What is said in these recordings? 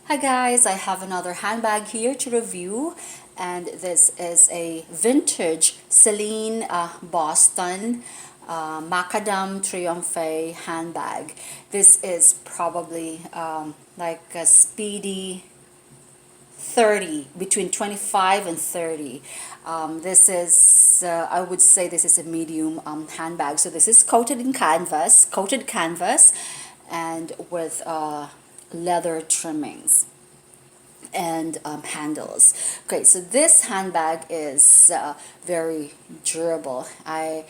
Hi guys, I have another handbag here to review, and this is a vintage Celine Boston Macadam Triomphe handbag. This is probably like a speedy 30, between 25 and 30. This is, I would say this is a medium handbag. So this is coated canvas, and with leather trimmings and handles. Okay, so this handbag is very durable. I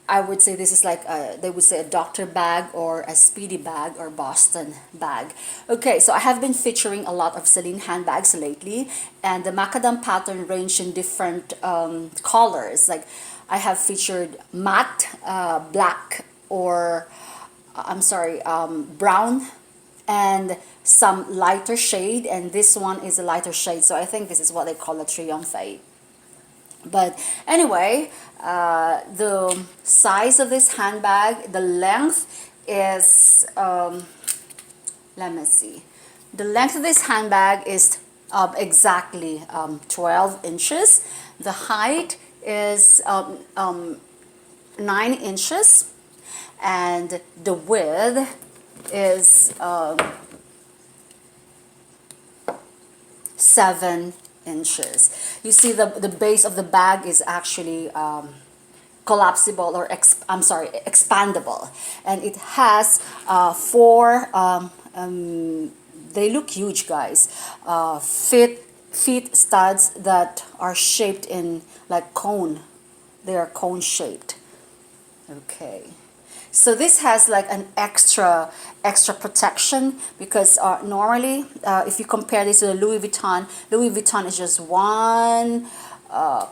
would say this is like they would say a doctor bag or a speedy bag or Boston bag. Okay, so I have been featuring a lot of Celine handbags lately, and the macadam pattern range in different colors. Like I have featured matte, black, or I'm sorry, brown, and some lighter shade, and this one is a lighter shade, so I think this is what they call a Triomphe. But anyway, the size of this handbag, the length is, let me see, the length of this handbag is exactly 12 inches. The height is 9 inches, and the width is 7 inches. You see the base of the bag is actually collapsible or I'm sorry, expandable, and it has four they look huge, guys, feet studs that are shaped in like cone. They are cone shaped. Okay, so this has like an extra protection because normally if you compare this to the Louis Vuitton is just one a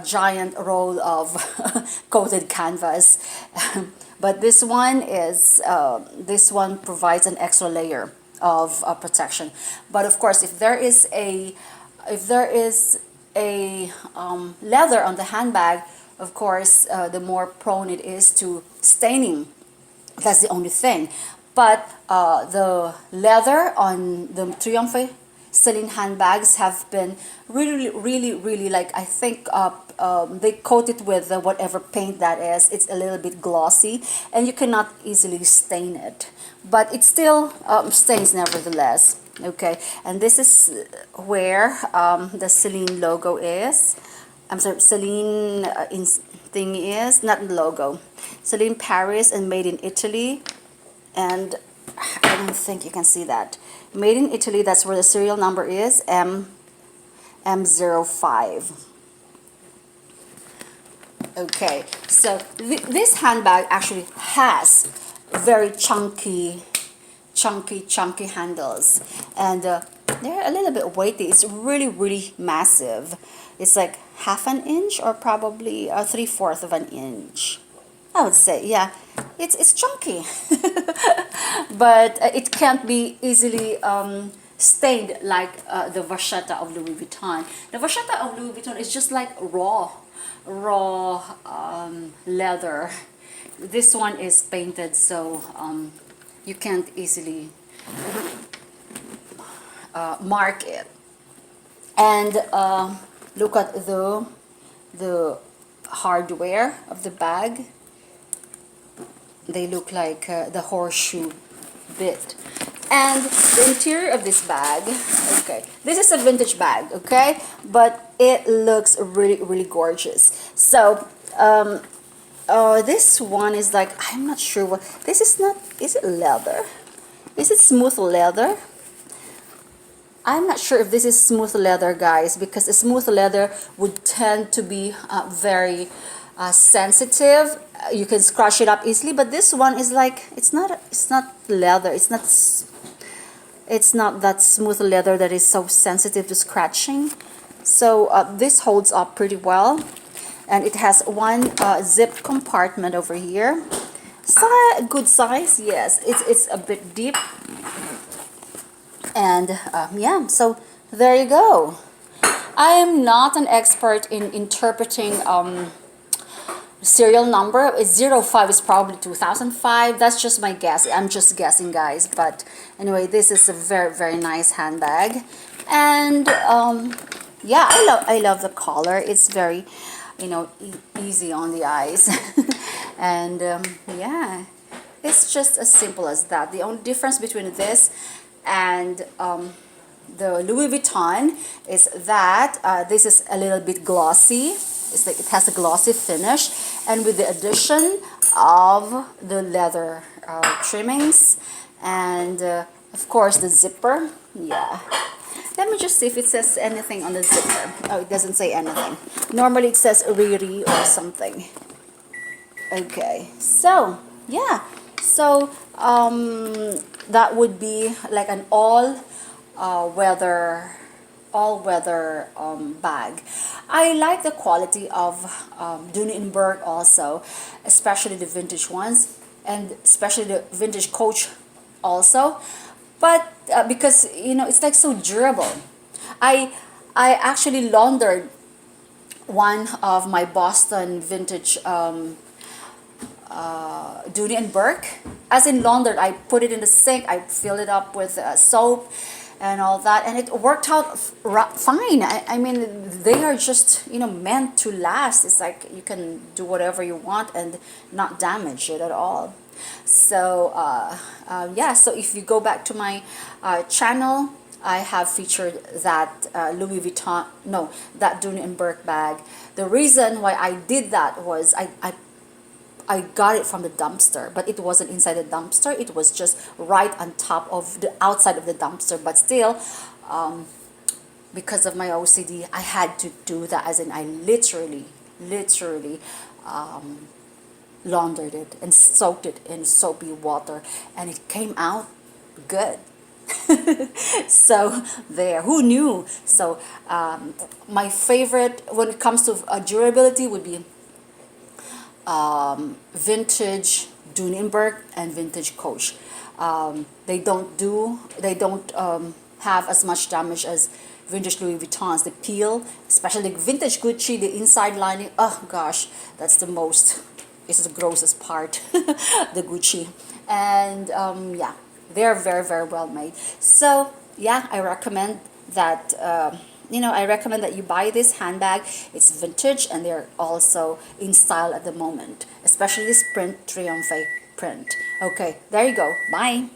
giant roll of coated canvas. But this one provides an extra layer of protection. But of course, if there is a leather on the handbag, of course, the more prone it is to staining. That's the only thing. But the leather on the Triomphe Celine handbags have been really, like, I think they coat it with whatever paint that is. It's a little bit glossy, and you cannot easily stain it. But it still stains nevertheless. Okay, and this is where the Celine logo is. I'm sorry, Celine thing is, not the logo. Celine Paris and made in Italy, and I don't think you can see that. Made in Italy, that's where the serial number is, M05. Okay, so this handbag actually has very chunky handles, and they're a little bit weighty. It's really massive. It's like half an inch or probably 3/4 of an inch. I would say, yeah, it's chunky, but it can't be easily stained like the vachetta of Louis Vuitton. The vachetta of Louis Vuitton is just like raw leather. This one is painted, so you can't easily mark it. And look at the hardware of the bag. They look like the horseshoe bit. And the interior of this bag, okay, this is a vintage bag, okay, but it looks really gorgeous. So this one is like, I'm not sure what this is. Not, is it leather? Is it smooth leather? I'm not sure if this is smooth leather, guys, because a smooth leather would tend to be very sensitive. You can scratch it up easily, but this one is like, it's not leather. It's not that smooth leather that is so sensitive to scratching. So this holds up pretty well, and it has one zipped compartment over here. Good size, yes. It's a bit deep. And yeah, so there you go. I am not an expert in interpreting serial number is 05 is probably 2005. That's just my guess. I'm just guessing, guys. But anyway, this is a very, very nice handbag. And yeah, I love the color. It's very, easy on the eyes. And yeah, it's just as simple as that. The only difference between this and the Louis Vuitton is that this is a little bit glossy. It's like it has a glossy finish, and with the addition of the leather trimmings and of course the zipper. Yeah, let me just see if it says anything on the zipper. Oh, it doesn't say anything. Normally it says Riri or something. Okay, so yeah, so that would be like an weather bag. I like the quality of Dunenberg also, especially the vintage ones, and especially the vintage Coach also. But because it's like so durable. I actually laundered one of my Boston vintage Dooney and Burke. As in laundered, I put it in the sink, I filled it up with soap and all that, and it worked out fine. I mean, they are just meant to last. It's like you can do whatever you want and not damage it at all. So yeah, so if you go back to my channel, I have featured that Louis Vuitton, no, that Dooney and Burke bag. The reason why I did that was I got it from the dumpster, but it wasn't inside the dumpster. It was just right on top of the outside of the dumpster. But still, because of my OCD, I had to do that. As in, I literally laundered it and soaked it in soapy water, and it came out good. So there, who knew? So my favorite when it comes to durability would be vintage Dunenberg and vintage Coach. They don't have as much damage as vintage Louis Vuittons. The peel, especially vintage Gucci, the inside lining, oh gosh, that's it's the grossest part, the Gucci. And yeah, they're very, very well made. So yeah, I recommend that I recommend that you buy this handbag. It's vintage and they're also in style at the moment, especially this print, Triomphe print. Okay, there you go. Bye.